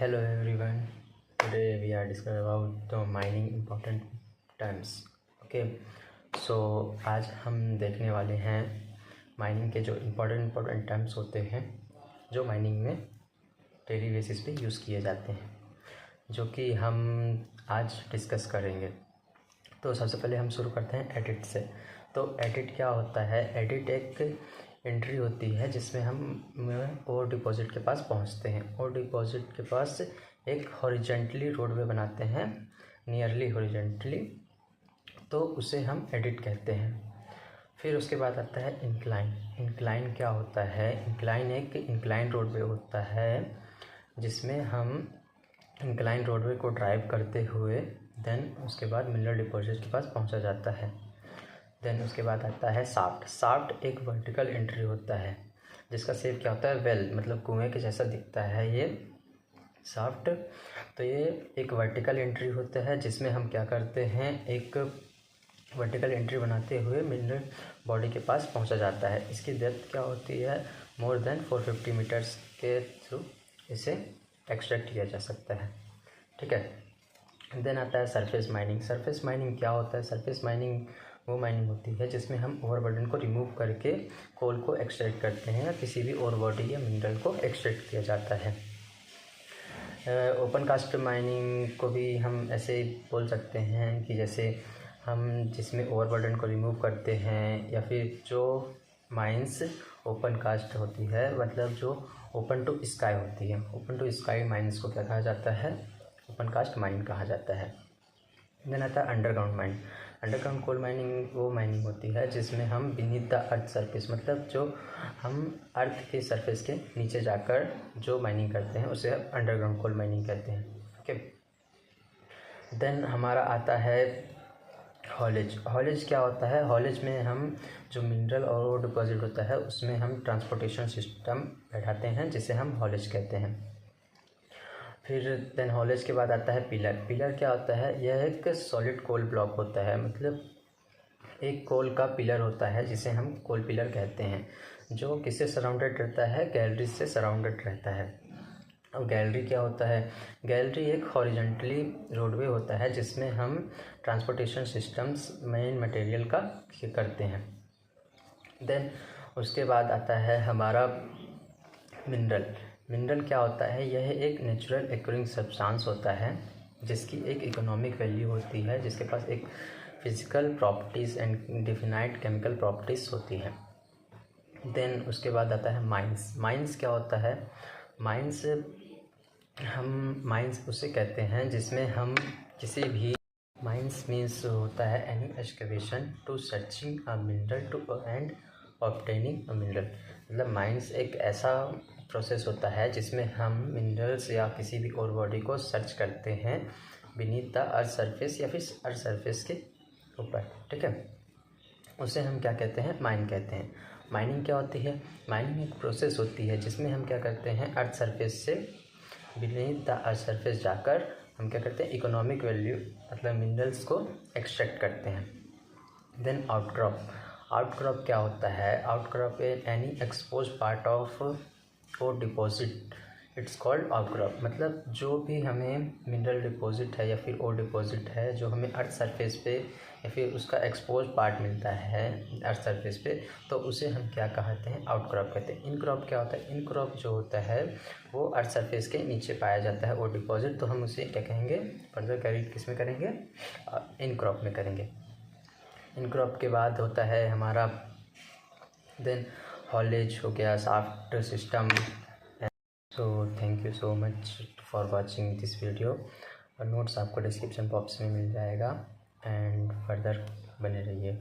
Hello everyone. Today we are discussing about the mining important terms. Okay. So आज हम देखने वाले हैं माइनिंग के जो इम्पोर्टेंट टर्म्स होते हैं जो माइनिंग में डेली बेसिस पे यूज़ किए जाते हैं, जो कि हम आज डिस्कस करेंगे। तो सबसे पहले हम शुरू करते हैं एडिट से। तो एडिट क्या होता है? एडिट एक एंट्री होती है जिसमें हम ओर डिपॉजिट के पास पहुंचते हैं। ओर डिपॉजिट के पास एक हॉरिजेंटली रोडवे बनाते हैं, नियरली हॉरिजेंटली, तो उसे हम एडिट कहते हैं। फिर उसके बाद आता है इंक्लाइन। इंक्लाइन क्या होता है? इंक्लाइन एक इंक्लाइन रोडवे होता है जिसमें हम इंक्लाइन रोडवे को ड्राइव करते हुए देन उसके बाद मिनरल डिपॉजिट के पास पहुंचा जाता है। देन उसके बाद आता है शाफ्ट। शाफ्ट एक वर्टिकल एंट्री होता है जिसका शेप क्या होता है? वेल, मतलब कुएं के जैसा दिखता है ये शाफ्ट। तो ये एक वर्टिकल एंट्री होता है जिसमें हम क्या करते हैं, एक वर्टिकल एंट्री बनाते हुए मिनरल बॉडी के पास पहुंचा जाता है। इसकी डेप्थ क्या होती है? मोर देन 450 मीटर्स के थ्रू इसे एक्सट्रैक्ट किया जा सकता है। ठीक है। देन आता है सरफेस माइनिंग। सरफेस माइनिंग क्या होता है? सरफेस माइनिंग वो माइनिंग होती है जिसमें हम ओवरबर्डन को रिमूव करके कोल को एक्सट्रैक्ट करते हैं या किसी भी और बॉडी या मिनरल को एक्सट्रैक्ट किया जाता है। ओपन कास्ट माइनिंग को भी हम ऐसे बोल सकते हैं कि जैसे हम जिसमें ओवरबर्डन को रिमूव करते हैं, या फिर जो माइंस ओपन कास्ट होती है, मतलब जो ओपन टू स्काई होती है। ओपन टू स्काई माइंस को क्या कहा जाता है? ओपन कास्ट माइन कहा जाता है। देन आता है underground mine. Underground coal mining वो माइनिंग होती है जिसमें हम बीनीथ द अर्थ सरफेस, मतलब जो हम अर्थ के सरफेस के नीचे जाकर जो माइनिंग करते हैं उसे अंडरग्राउंड कोल माइनिंग कहते हैं। ओके। देन हमारा आता है हॉलेज। हॉलेज क्या होता है? हॉलेज में हम जो मिनरल और डिपॉजिट होता है उसमें हम ट्रांसपोर्टेशन सिस्टम बैठाते हैं जिसे हम हॉलेज कहते हैं। फिर देन हॉलेज के बाद आता है पिलर। पिलर क्या होता है? यह एक सॉलिड कोल ब्लॉक होता है, मतलब एक कोल का पिलर होता है जिसे हम कोल पिलर कहते हैं, जो किससे सराउंडेड रहता है? गैलरी से सराउंडेड रहता है। अब गैलरी क्या होता है? गैलरी एक हॉरिजेंटली रोडवे होता है जिसमें हम ट्रांसपोर्टेशन सिस्टम्स मेन मटेरियल का करते हैं। देन उसके बाद आता है हमारा मिनरल। मिनरल क्या होता है? यह एक नेचुरल एक्यूरिंग सब्सटेंस होता है जिसकी एक इकोनॉमिक वैल्यू होती है, जिसके पास एक physical properties and definite chemical properties होती हैं। देन उसके बाद आता है माइंस। माइंस क्या होता है? माइंस उसे कहते हैं जिसमें हम किसी भी माइंस मीन्स होता है any excavation to searching a mineral to and obtaining a mineral. मतलब माइंस एक ऐसा प्रोसेस होता है जिसमें हम मिनरल्स या किसी भी और बॉडी को सर्च करते हैं बीनीथ द अर्थ सरफेस या फिर अर्थ सरफेस के ऊपर। ठीक है, उसे हम क्या कहते हैं? माइन कहते हैं। माइनिंग क्या होती है? माइनिंग एक प्रोसेस होती है जिसमें हम क्या करते हैं, अर्थ सरफेस से बीनीथ द अर्थ सरफेस जाकर हम क्या करते हैं, इकोनॉमिक वैल्यू मतलब मिनरल्स को एक्सट्रैक्ट करते हैं। Then outcrop. आउटक्रॉप क्या होता है? Outcrop any expose part of ore deposit, it's called outcrop. मतलब जो भी हमें मिनरल डिपॉजिट है या फिर और डिपॉजिट है जो हमें अर्थ सरफेस पे या फिर उसका एक्सपोज पार्ट मिलता है अर्थ सरफेस पे, तो उसे हम क्या कहते हैं? आउटक्रॉप कहते हैं। इनक्रॉप क्या होता है? इनक्रॉप जो होता है वो अर्थ सरफेस के नीचे पाया जाता है और डिपॉजिट, तो हम उसे क्या कहेंगे? फर्दर कैरी किस में करेंगे? इनक्रॉप में करेंगे। इनक्रॉप के बाद होता है हमारा देन हॉलेज हो गया, shaft system. So thank you so much for watching this video. और नोट्स आपको डिस्क्रिप्शन बॉक्स में मिल जाएगा एंड फर्दर बने रहिए।